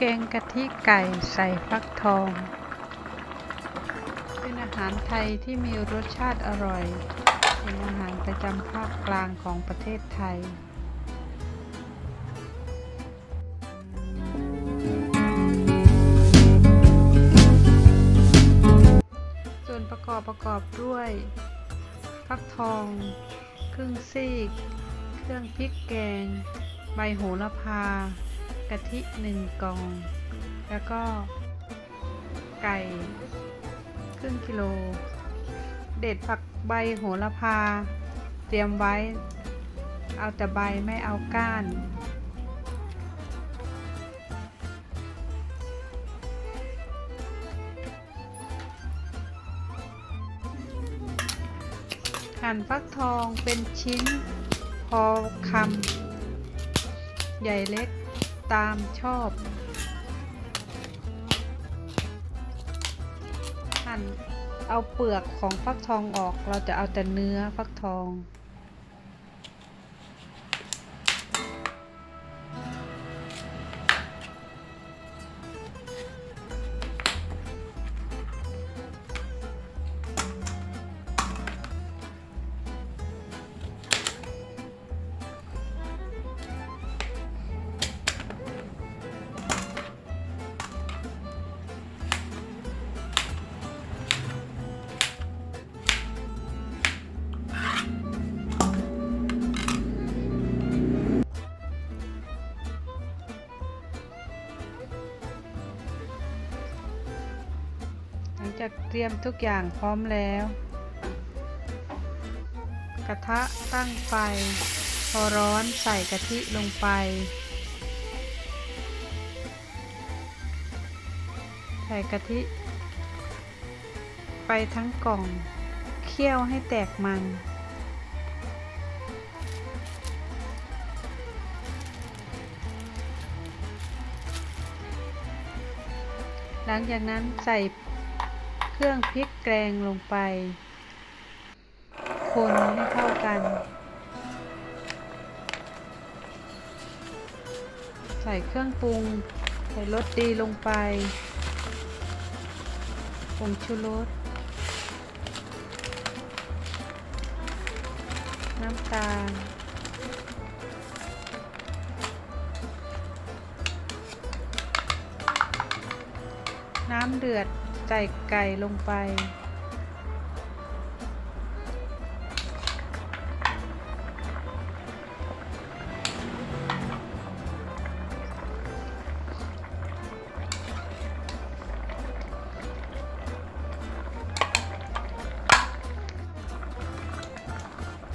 แกงกะทิไก่ใส่ฟักทองเป็นอาหารไทยที่มีรสชาติอร่อยเป็นอาหารประจำภาคกลางของประเทศไทยส่วนประกอบด้วยฟักทองครึ่งซีกเครื่องพริกแกงใบโหระพากะทิ1 กล่องแล้วก็ไก่ครึ่งกิโลเด็ดผักใบโหระพาเตรียมไว้เอาแต่ใบไม่เอาก้านหั่นฟักทองเป็นชิ้นพอคำใหญ่เล็กตามชอบหั่นเอาเปลือกของฟักทองออกเราจะเอาแต่เนื้อฟักทองหลังจากเตรียมทุกอย่างพร้อมแล้วกระทะตั้งไฟพอร้อนใส่กะทิลงไปใส่กะทิไปทั้งกล่องเคี่ยวให้แตกมันหลังจากนั้นใส่เครื่องพริกแกงลงไปคนให้เข้ากันใส่เครื่องปรุงใส่รสดีลงไปผงชูรสน้ำตาลน้ำเดือดใส่ไก่ลงไป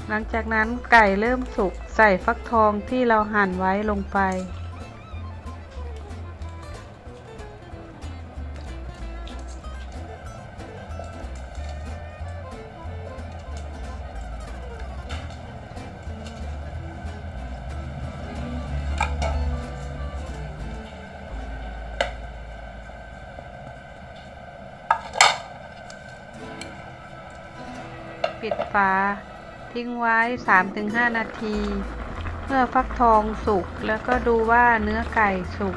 หลังจากนั้นไก่เริ่มสุกใส่ฟักทองที่เราหั่นไว้ลงไปปิดฝาทิ้งไว้ 3-5 นาทีเมื่อฟักทองสุกแล้วก็ดูว่าเนื้อไก่สุก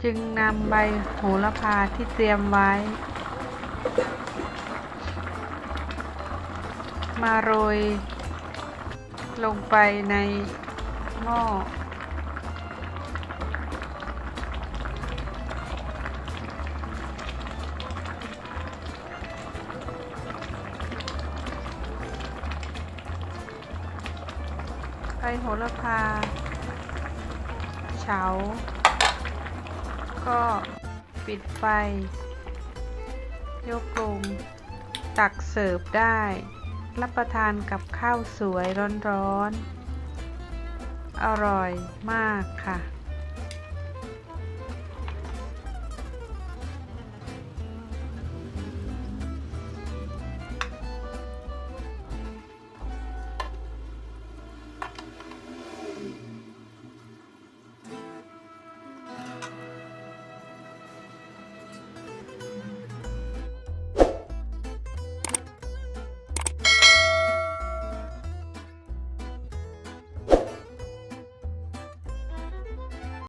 จึงนำใบโหระพาที่เตรียมไว้มาโรยลงไปในหม้อใบโหระพาเฉาก็ปิดไฟยกลงตักเสิร์ฟได้รับประทานกับข้าวสวยร้อนๆอร่อยมากค่ะ